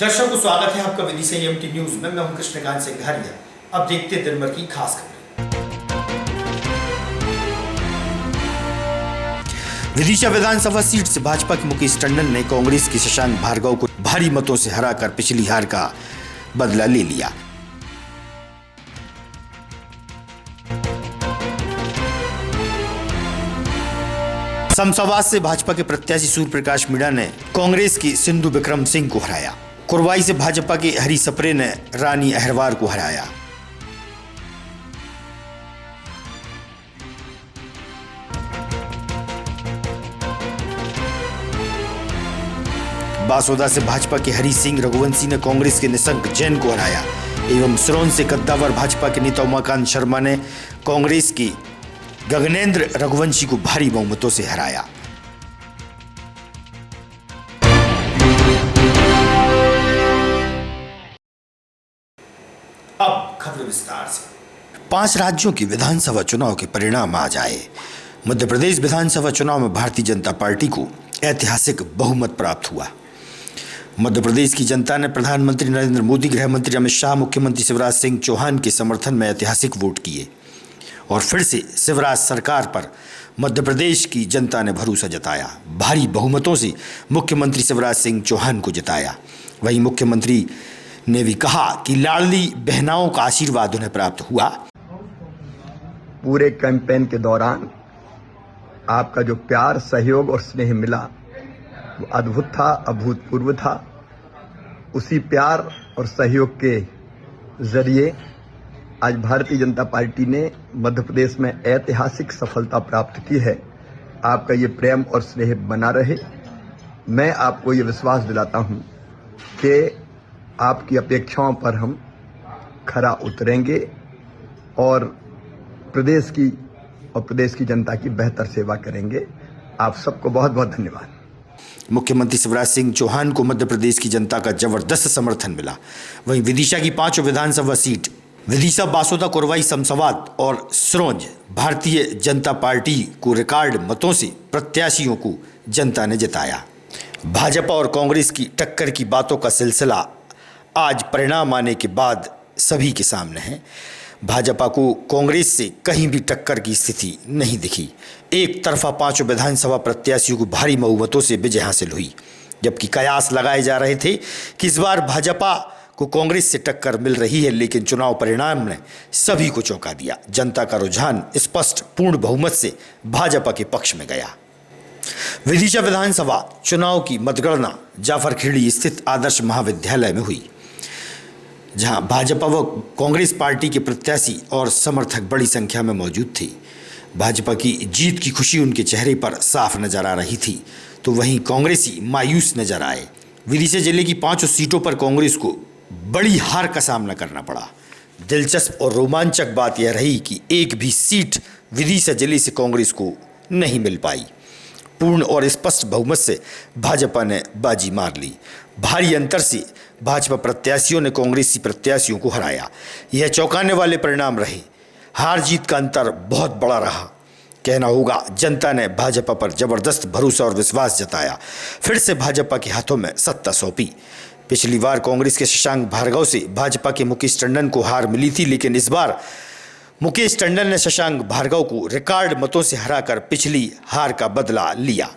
दर्शकों, स्वागत है आपका विदिशा एएमटी न्यूज में। मैं हूं कृष्णकांत सिंघानिया। अब देखते हैं दिन भर की खास खबरें। विदिशा विधानसभा सीट से भाजपा के मुकेश टंडन ने कांग्रेस के शशांक भार्गव को भारी मतों से हराकर पिछली हार का बदला ले लिया। शमशाबाद से भाजपा के प्रत्याशी सूर्य प्रकाश मीणा ने कांग्रेस की सिंधु विक्रम सिंह को हराया। कुरवाई से भाजपा के हरी सप्रे ने रानी अहरवार को हराया। बासोदा से भाजपा के हरी सिंह रघुवंशी ने कांग्रेस के निशंक जैन को हराया एवं सिरोंज से कद्दावर भाजपा के नेता उमाकांत शर्मा ने कांग्रेस की गगनेंद्र रघुवंशी को भारी बहुमतों से हराया। अब खबर विस्तार से। 5 राज्यों की विधानसभा चुनाव के परिणाम आज आए। मध्य प्रदेश विधानसभा चुनाव में भारतीय जनता पार्टी को ऐतिहासिक बहुमत प्राप्त हुआ। मध्य प्रदेश की जनता ने प्रधानमंत्री नरेंद्र मोदी, गृह मंत्री अमित शाह, मुख्यमंत्री शिवराज सिंह चौहान के समर्थन में ऐतिहासिक वोट किए और फिर से शिवराज सरकार पर मध्य प्रदेश की जनता ने भरोसा जताया। भारी बहुमतों से मुख्यमंत्री शिवराज सिंह चौहान को जिताया। वहीं मुख्यमंत्री ने भी कहा कि लाडली बहनाओं का आशीर्वाद उन्हें प्राप्त हुआ। पूरे कैंपेन के दौरान आपका जो प्यार, सहयोग और स्नेह मिला वो अद्भुत था, अभूतपूर्व था। उसी प्यार और सहयोग के जरिए आज भारतीय जनता पार्टी ने मध्य प्रदेश में ऐतिहासिक सफलता प्राप्त की है। आपका ये प्रेम और स्नेह बना रहे। मैं आपको ये विश्वास दिलाता हूं कि आपकी अपेक्षाओं पर हम खरा उतरेंगे और प्रदेश की जनता की बेहतर सेवा करेंगे। आप सबको बहुत बहुत धन्यवाद। मुख्यमंत्री शिवराज सिंह चौहान को मध्य प्रदेश की जनता का जबरदस्त समर्थन मिला। वहीं विदिशा की 5 विधानसभा सीट विदिशा, बासोदा, कुरवाई, शमशाबाद और सिरोंज भारतीय जनता पार्टी को रिकॉर्ड मतों से प्रत्याशियों को जनता ने जिताया। भाजपा और कांग्रेस की टक्कर की बातों का सिलसिला आज परिणाम आने के बाद सभी के सामने है। भाजपा को कांग्रेस से कहीं भी टक्कर की स्थिति नहीं दिखी। एक तरफा 5 विधानसभा प्रत्याशियों को भारी बहुमतों से विजय हासिल हुई, जबकि कयास लगाए जा रहे थे कि इस बार भाजपा को कांग्रेस से टक्कर मिल रही है, लेकिन चुनाव परिणाम ने सभी को चौंका दिया। जनता का रुझान स्पष्ट पूर्ण बहुमत से भाजपा के पक्ष में गया। विदिशा विधानसभा चुनाव की मतगणना जाफरखेड़ी स्थित आदर्श महाविद्यालय में हुई, जहां भाजपा व कांग्रेस पार्टी के प्रत्याशी और समर्थक बड़ी संख्या में मौजूद थे। भाजपा की जीत की खुशी उनके चेहरे पर साफ नजर आ रही थी, तो वहीं कांग्रेसी मायूस नजर आए। विदिशा जिले की 5 सीटों पर कांग्रेस को बड़ी हार का सामना करना पड़ा। दिलचस्प और रोमांचक बात यह रही कि एक भी सीट विदिशा जिले से कांग्रेस को नहीं मिल पाई। पूर्ण और स्पष्ट बहुमत से भाजपा ने बाजी मार ली। भारी अंतर से भाजपा प्रत्याशियों ने कांग्रेसी प्रत्याशियों को हराया। यह चौंकाने वाले परिणाम रहे। हार जीत का अंतर बहुत बड़ा रहा। कहना होगा जनता ने भाजपा पर जबरदस्त भरोसा और विश्वास जताया। फिर से भाजपा के हाथों में सत्ता सौंपी। पिछली बार कांग्रेस के शशांक भार्गव से भाजपा के मुकेश टंडन को हार मिली थी, लेकिन इस बार मुकेश टंडन ने शशांक भार्गव को रिकॉर्ड मतों से हराकर पिछली हार का बदला लिया।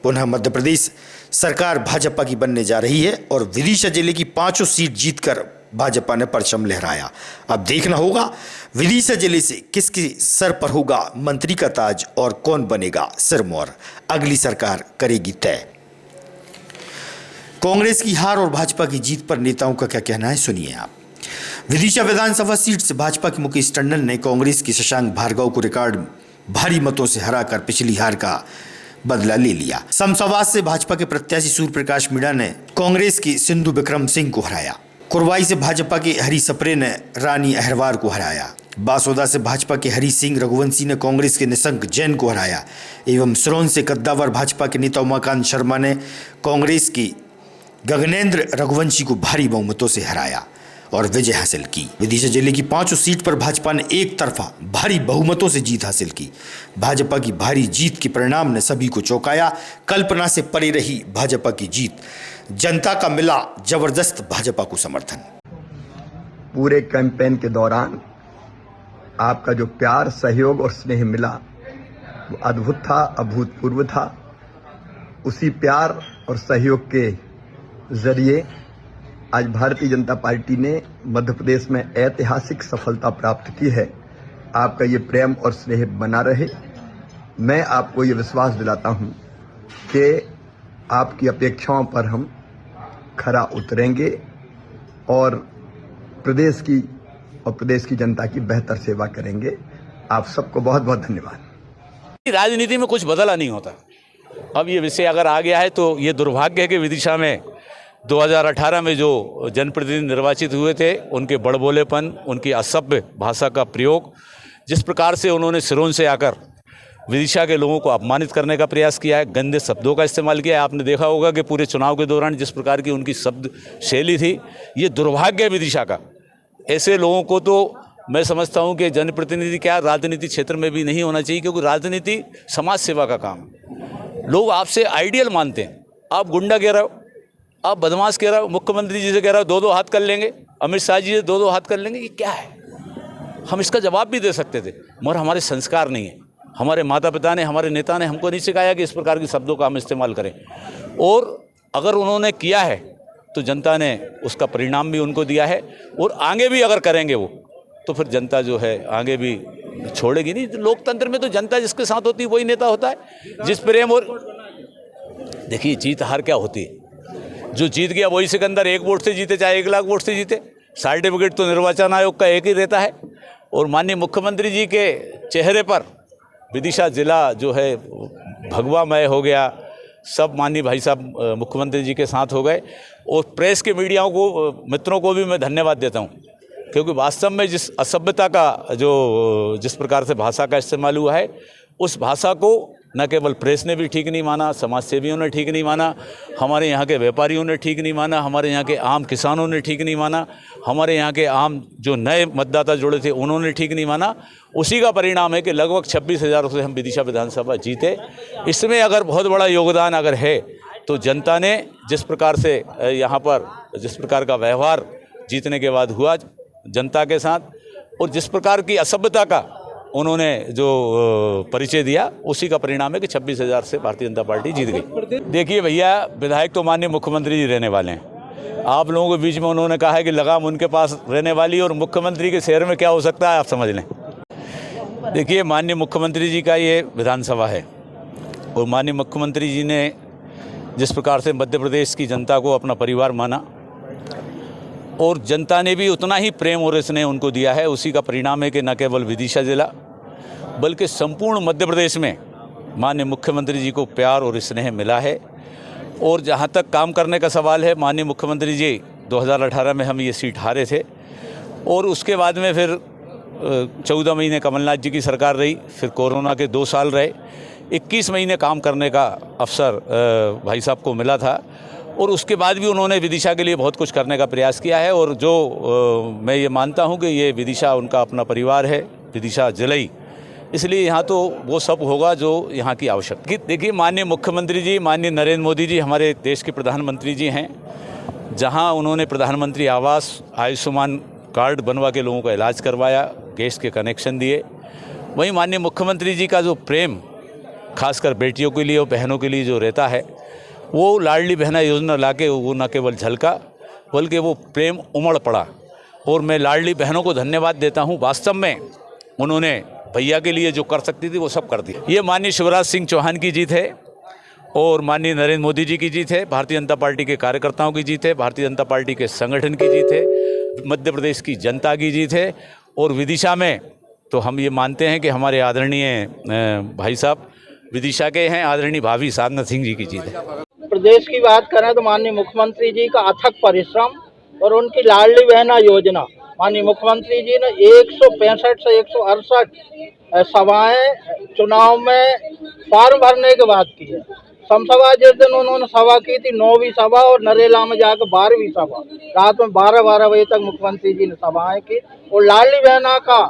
पुनः मध्य प्रदेश सरकार भाजपा की बनने जा रही है और विदिशा जिले की 5 सीट जीतकर भाजपा ने परचम लहराया। अब देखना होगा विदिशा जिले से किसके सर पर होगा मंत्री का ताज और कौन बनेगा सिरमौर। अगली सरकार करेगी तय। कांग्रेस की हार और भाजपा की जीत पर नेताओं का क्या कहना है, सुनिए आप। विदिशा विधानसभा सीट से भाजपा के मुकेश टंडन ने कांग्रेस के शशांक भार्गव को रिकॉर्ड भारी मतों से हराकर पिछली हार का बदला ले लिया। शमशाबाद से भाजपा के प्रत्याशी सूर्य प्रकाश मीणा ने कांग्रेस की सिंधु विक्रम सिंह को हराया। कुरवाई से भाजपा के हरी सप्रे ने रानी अहरवार को हराया। बासोदा से भाजपा के हरी सिंह रघुवंशी ने कांग्रेस के निशंक जैन को हराया एवं सिरोंज से कद्दावर भाजपा के नेता उमाकांत शर्मा ने कांग्रेस की गगनेंद्र रघुवंशी को भारी बहुमतों से हराया। और विजय हासिल की। विदिशा जिले की 5 सीट पर भाजपा ने एक तरफा भारी बहुमतों से जीत हासिल की। भाजपा की भारी जीत के परिणाम ने सभी को चौंकाया। कल्पना से परे रही भाजपा की जीत। जनता का मिला जबरदस्त भाजपा को समर्थन। पूरे कैंपेन के दौरान आपका जो प्यार, सहयोग और स्नेह मिला वो अद्भुत था, अभूतपूर्व था। उसी प्यार और सहयोग के जरिए आज भारतीय जनता पार्टी ने मध्य प्रदेश में ऐतिहासिक सफलता प्राप्त की है। आपका ये प्रेम और स्नेह बना रहे। मैं आपको ये विश्वास दिलाता हूं कि आपकी अपेक्षाओं पर हम खरा उतरेंगे और प्रदेश की जनता की बेहतर सेवा करेंगे। आप सबको बहुत बहुत धन्यवाद। राजनीति में कुछ बदला नहीं होता। अब ये विषय अगर आ गया है तो ये दुर्भाग्य है कि विदिशा में 2018 में जो जनप्रतिनिधि निर्वाचित हुए थे उनके बड़बोलेपन, उनकी असभ्य भाषा का प्रयोग, जिस प्रकार से उन्होंने सिरोंज से आकर विदिशा के लोगों को अपमानित करने का प्रयास किया है, गंदे शब्दों का इस्तेमाल किया है। आपने देखा होगा कि पूरे चुनाव के दौरान जिस प्रकार की उनकी शब्द शैली थी, ये दुर्भाग्य है विदिशा का। ऐसे लोगों को तो मैं समझता हूं कि जनप्रतिनिधि क्या राजनीति क्षेत्र में भी नहीं होना चाहिए, क्योंकि राजनीति समाज सेवा का काम है। लोग आपसे आइडियल मानते हैं। आप गुंडा कह रहे हो, आप बदमाश कह रहे हो, मुख्यमंत्री जी से कह रहे हो 2-2 हाथ कर लेंगे, अमित शाह जी से 2-2 हाथ कर लेंगे, ये क्या है? हम इसका जवाब भी दे सकते थे, मगर हमारे संस्कार नहीं है। हमारे माता पिता ने, हमारे नेता ने हमको नहीं सिखाया कि इस प्रकार के शब्दों का हम इस्तेमाल करें। और अगर उन्होंने किया है तो जनता ने उसका परिणाम भी उनको दिया है, और आगे भी अगर करेंगे वो, तो फिर जनता जो है आगे भी छोड़ेगी नहीं। लोकतंत्र में तो जनता जिसके साथ होती है वही नेता होता है। जिस प्रेम और देखिए, जीत हार क्या होती है? जो जीत गया वही सिकंदर 1 वोट से जीते, चाहे 1 लाख वोट से जीते। सर्टिफिकेट तो निर्वाचन आयोग का एक ही रहता है। और माननीय मुख्यमंत्री जी के चेहरे पर विदिशा जिला जो है भगवामय हो गया। सब माननीय भाई साहब मुख्यमंत्री जी के साथ हो गए। और प्रेस के मीडिया को, मित्रों को भी मैं धन्यवाद देता हूँ, क्योंकि वास्तव में जिस असभ्यता का जिस प्रकार से भाषा का इस्तेमाल हुआ है, उस भाषा को न केवल प्रेस ने भी ठीक नहीं माना, समाज सेवियों ने ठीक नहीं माना, हमारे यहाँ के व्यापारियों ने ठीक नहीं माना, हमारे यहाँ के आम किसानों ने ठीक नहीं माना, हमारे यहाँ के आम जो नए मतदाता जुड़े थे उन्होंने ठीक नहीं माना। उसी का परिणाम है कि लगभग 26,000 से हम विदिशा विधानसभा जीते। इसमें अगर बहुत बड़ा योगदान अगर है तो जनता ने जिस प्रकार से यहाँ पर जिस प्रकार का व्यवहार जीतने के बाद हुआ जनता के साथ, और जिस प्रकार की असभ्यता का उन्होंने जो परिचय दिया, उसी का परिणाम है कि 26,000 से भारतीय जनता पार्टी जीत गई। देखिए भैया, विधायक तो माननीय मुख्यमंत्री जी रहने वाले हैं। आप लोगों के बीच में उन्होंने कहा है कि लगाम उनके पास रहने वाली, और मुख्यमंत्री के शहर में क्या हो सकता है आप समझ लें। देखिए, माननीय मुख्यमंत्री जी का ये विधानसभा है, और माननीय मुख्यमंत्री जी ने जिस प्रकार से मध्य प्रदेश की जनता को अपना परिवार माना, और जनता ने भी उतना ही प्रेम और स्नेह उनको दिया है, उसी का परिणाम है कि न केवल विदिशा जिला बल्कि संपूर्ण मध्य प्रदेश में माननीय मुख्यमंत्री जी को प्यार और स्नेह मिला है। और जहाँ तक काम करने का सवाल है, माननीय मुख्यमंत्री जी 2018 में हम ये सीट हारे थे, और उसके बाद में फिर 14 महीने कमलनाथ जी की सरकार रही, फिर कोरोना के 2 साल रहे, 21 महीने काम करने का अवसर भाई साहब को मिला था। और उसके बाद भी उन्होंने विदिशा के लिए बहुत कुछ करने का प्रयास किया है। और जो मैं ये मानता हूँ कि ये विदिशा उनका अपना परिवार है, विदिशा जिले, इसलिए यहाँ तो वो सब होगा जो यहाँ की आवश्यकता। देखिए, माननीय मुख्यमंत्री जी, माननीय नरेंद्र मोदी जी हमारे देश के प्रधानमंत्री जी हैं। जहाँ उन्होंने प्रधानमंत्री आवास, आयुष्मान कार्ड बनवा के लोगों का इलाज करवाया, गैस के कनेक्शन दिए, वहीं माननीय मुख्यमंत्री जी का जो प्रेम खासकर बेटियों के लिए और बहनों के लिए जो रहता है, वो लाडली बहना योजना लाके वो न केवल झलका बल्कि वो प्रेम उमड़ पड़ा। और मैं लाडली बहनों को धन्यवाद देता हूँ। वास्तव में उन्होंने भैया के लिए जो कर सकती थी वो सब कर दी। ये माननीय शिवराज सिंह चौहान की जीत है, और माननीय नरेंद्र मोदी जी की जीत है, भारतीय जनता पार्टी के कार्यकर्ताओं की जीत है, भारतीय जनता पार्टी के संगठन की जीत है, मध्य प्रदेश की जनता की जीत है। और विदिशा में तो हम ये मानते हैं कि हमारे आदरणीय भाई साहब विदिशा के हैं, आदरणीय भाभी साधना सिंह जी की जीत है। प्रदेश की बात करें तो माननीय मुख्यमंत्री जी का अथक परिश्रम और उनकी लाडली बहना योजना, माननीय मुख्यमंत्री जी ने 165 से 168 सभाएं चुनाव में फॉर्म भरने के बाद की है। समसभा जिस दिन उन्होंने सभा की थी 9वीं सभा, और नरेला में जाकर 12वीं सभा, रात में 12-12 बजे तक मुख्यमंत्री जी ने सभाएं की। और लाडली बहना का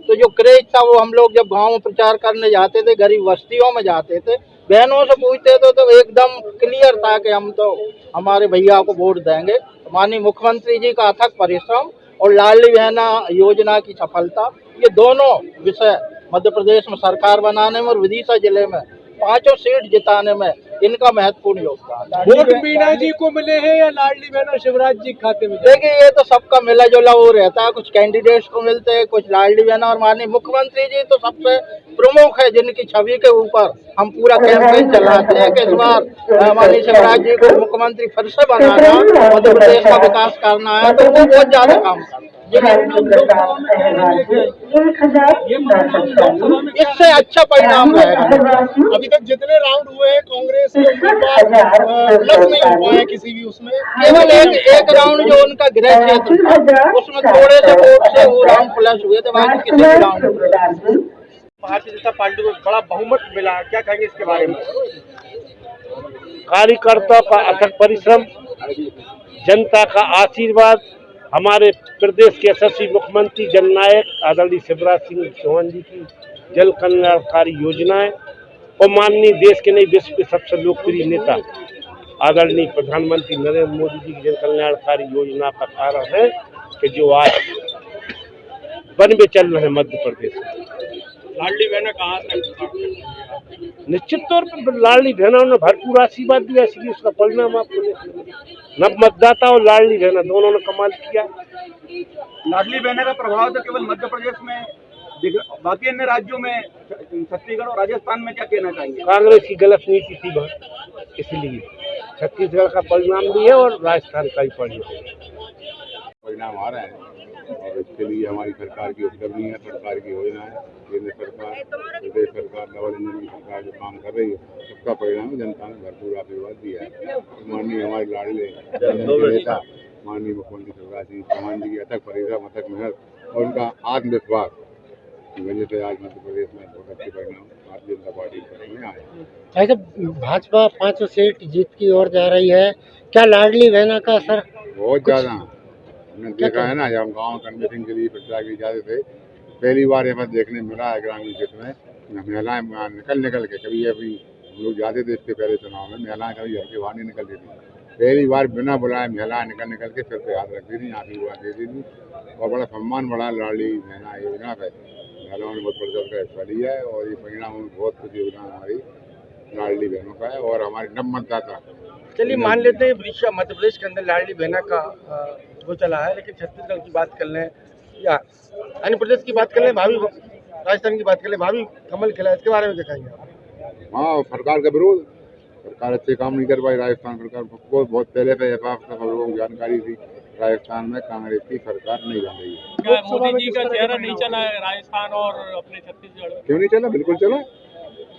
तो जो क्रेज था, वो हम लोग जब गांव में प्रचार करने जाते थे, गरीब बस्तियों में जाते थे, बहनों से पूछते थे तो एकदम क्लियर था कि हम तो हमारे भैया को वोट देंगे। माननीय मुख्यमंत्री जी का अथक परिश्रम और लाडली बहना योजना की सफलता, ये दोनों विषय मध्य प्रदेश में सरकार बनाने में और विदिशा जिले में 5 सीट जिताने में इनका महत्वपूर्ण योगदान। वोट मीणा जी को मिले हैं या लाडली बहना शिवराज जी खाते में? देखिए, ये तो सबका मिला जुला वो रहता है, कुछ कैंडिडेट्स को मिलते हैं, कुछ लाडली बहना, और माननीय मुख्यमंत्री जी तो सबसे प्रमुख है, जिनकी छवि के ऊपर हम पूरा कैंपेन चलाते हैं कि इस बार माननीय शिवराज जी को मुख्यमंत्री फिर से बनाना, मध्य प्रदेश का विकास करना है, तो वो बहुत ज्यादा काम करते हैं। इससे अच्छा परिणाम रहेगा। अभी तक जितने राउंड हुए हैं कांग्रेस के उम्मीदवार प्लस नहीं हो पाए किसी भी उसमें, केवल एक राउंड जो उनका गृह क्षेत्र था, उसमें थोड़े से वोट से वो राउंड प्लस हुए थे, बाकी किसी भी राउंड। भारतीय जनता पार्टी को बड़ा बहुमत मिला, क्या कहेंगे इसके बारे में? कार्यकर्ता का अथक परिश्रम, जनता का आशीर्वाद, हमारे प्रदेश के यशस्वी मुख्यमंत्री जननायक आदरणीय शिवराज सिंह चौहान जी की जल कल्याणकारी योजनाएं और माननीय देश के नहीं विश्व के सबसे लोकप्रिय नेता आदरणीय प्रधानमंत्री नरेंद्र मोदी जी की जन कल्याणकारी योजना का कारण है कि जो आज बन में चल रहे हैं मध्य प्रदेश में। लाडली बहना कहाँ तक? निश्चित तौर पर लाडली बहना ने भरपूर आशीर्वाद दिया, इसलिए उसका परिणाम आपको नव मतदाता और लाडली बहना दोनों ने कमाल किया। लाडली बहना का प्रभाव तो केवल मध्य प्रदेश में दिख, बाकी अन्य राज्यों में छत्तीसगढ़ और राजस्थान में क्या कहना चाहिए? कांग्रेस की गलत नीति थी वहाँ, इसलिए छत्तीसगढ़ का परिणाम भी है और राजस्थान का ही परिणाम आ रहे हैं, और इसके लिए हमारी सरकार की उपलब्धि है, सरकार की योजना है, केंद्र सरकार, प्रदेश सरकार, डबल इंजन की सरकार जो काम कर रही है, सबका परिणाम जनता ने भरपूर आशीर्वाद दिया है। माननीय हमारे लाडले नेता माननीय मुख्यमंत्री शिवराज सिंह चौहान जी की अथक परिश्रम, अथक मेहनत और उनका आत्मविश्वास की वजह से आज मध्य प्रदेश में बहुत अच्छे परिणाम भारतीय जनता पार्टी में आए। भाई साहब, भाजपा 5 सीट जीत की ओर जा रही है, क्या लाडली बहना का असर? बहुत ज़्यादा हमने देखा है ना, जब हम गाँव कन्वेंसिंग के लिए प्रचार के जाते थे, पहली बार यहाँ देखने मिला है ग्रामीण क्षेत्र में महिलाएं निकल के, कभी अभी हम लोग जाते थे इसके पहले चुनाव में, महिलाएं कभी घर के बाहर नहीं निकलती थी, पहली बार बिना बुलाए महिलाएं निकल के सिर पे हाथ रखती थी, आशीर्वाद देती थी, और बड़ा सम्मान बढ़ा लाडली बहना योजना पे महिलाओं ने बहुत बढ़ का हिस्सा लिया है, और ये परिणाम बहुत कुछ योगदान हमारी लाडली बहनों का है और हमारे नव मतदाता। चलिए मान लेते हैं विदिशा मध्य प्रदेश के अंदर लाडली बहना का वो चला है, लेकिन छत्तीसगढ़ की बात कर लें या अन्य प्रदेश की बात कर लें, भाभी राजस्थान की बात कर लें, भाभी कमल खिला, इसके बारे में क्या कहेंगे आप? हाँ, सरकार का विरोध, सरकार अच्छे काम नहीं कर पाई, राजस्थान सरकार को बहुत पहले पे सब लोगों को जानकारी थी, राजस्थान में कांग्रेस की सरकार नहीं बन रही है। क्या मोदी जी का चेहरा नहीं चला है राजस्थान और अपने छत्तीसगढ़ में? क्यों नहीं चला, बिल्कुल चला।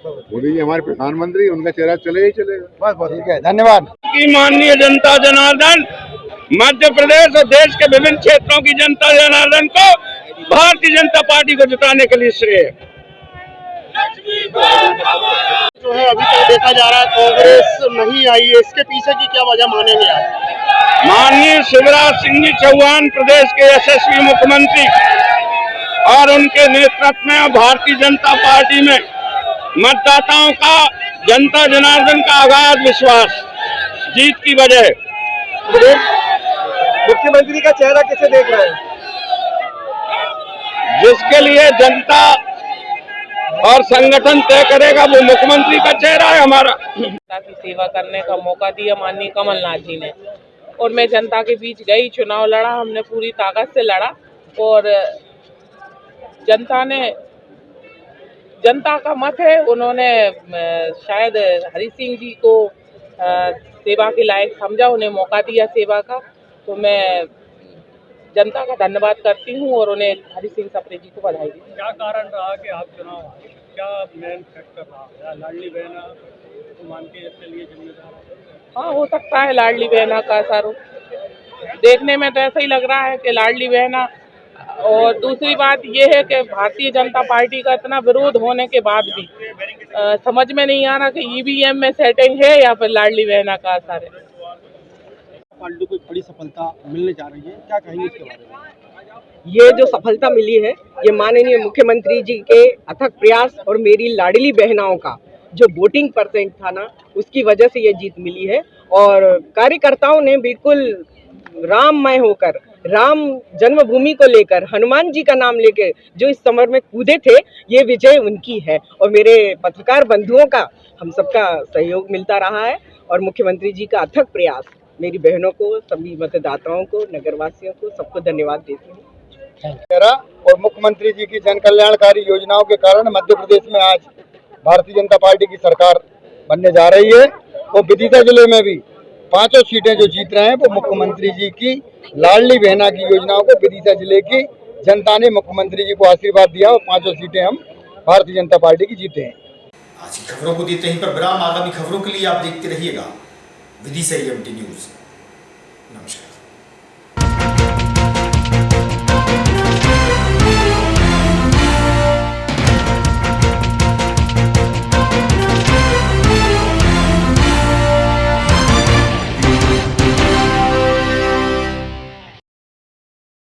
मोदी जी हमारे प्रधानमंत्री, उनका चेहरा चले ही चलेगा। बस बस, ठीक है, धन्यवाद। की माननीय जनता जनार्दन मध्य प्रदेश और देश के विभिन्न क्षेत्रों की जनता जनार्दन को भारतीय जनता पार्टी को जिताने के लिए श्रेय जो है अभी तक देखा जा रहा है कांग्रेस नहीं आई है, इसके पीछे की क्या वजह मानेंगे आप? माननीय शिवराज सिंह जी चौहान प्रदेश के यशस्वी मुख्यमंत्री और उनके नेतृत्व में भारतीय जनता पार्टी में मतदाताओं का, जनता जनार्दन का अगाध विश्वास, जीत की वजह। मुख्यमंत्री का चेहरा कैसे देख रहे हैं? जिसके लिए जनता और संगठन तय करेगा वो मुख्यमंत्री का चेहरा है हमारा। जनता की सेवा करने का मौका दिया माननीय कमलनाथ जी ने, और मैं जनता के बीच गई, चुनाव लड़ा, हमने पूरी ताकत से लड़ा, और जनता का मत है, उन्होंने शायद हरि सिंह जी को सेवा के लायक समझा, उन्हें मौका दिया सेवा का, तो मैं जनता का धन्यवाद करती हूँ और उन्हें हरि सिंह सप्रे जी को बधाई दी। क्या कारण रहा कि आप चुनाव हारे? क्या मेन फैक्टर रहा? लाडली बहना तो मान के इसके लिए जिम्मेदार? हाँ, हो सकता है लाडली बहना का असर हो। देखने में तो ऐसा ही लग रहा है कि लाडली बहना और दूसरी बात ये है कि भारतीय जनता पार्टी का इतना विरोध होने के बाद भी समझ में नहीं आ रहा कि ईवीएम में सेटिंग है या फिर लाडली बहना का असर है। पार्टी को एक बड़ी सफलता मिलने जा रही है, क्या कहेंगे इसके बारे में? ये जो सफलता मिली है ये माननीय मुख्यमंत्री जी के अथक प्रयास और मेरी लाडली बहनाओं का जो वोटिंग परसेंट था ना उसकी वजह से ये जीत मिली है। और कार्यकर्ताओं ने बिल्कुल राममय होकर राम जन्मभूमि को लेकर हनुमान जी का नाम लेकर जो इस समर में कूदे थे ये विजय उनकी है। और मेरे पत्रकार बंधुओं का हम सबका सहयोग मिलता रहा है और मुख्यमंत्री जी का अथक प्रयास मेरी बहनों को, सभी मतदाताओं को, नगरवासियों को, सबको धन्यवाद देती हूँ। और मुख्यमंत्री जी की जन कल्याणकारी योजनाओं के कारण मध्य प्रदेश में आज भारतीय जनता पार्टी की सरकार बनने जा रही है। और विदिशा जिले में भी 5 सीटें जो जीत रहे हैं वो मुख्यमंत्री जी की लाडली बहना की योजनाओं को विदिशा जिले की जनता ने मुख्यमंत्री जी को आशीर्वाद दिया और 5 सीटें हम भारतीय जनता पार्टी की जीते हैं। आज की खबरों को देते हैं पर विराम। आगामी खबरों के लिए आप देखते रहिएगा विदिशा EMT न्यूज। नमस्कार।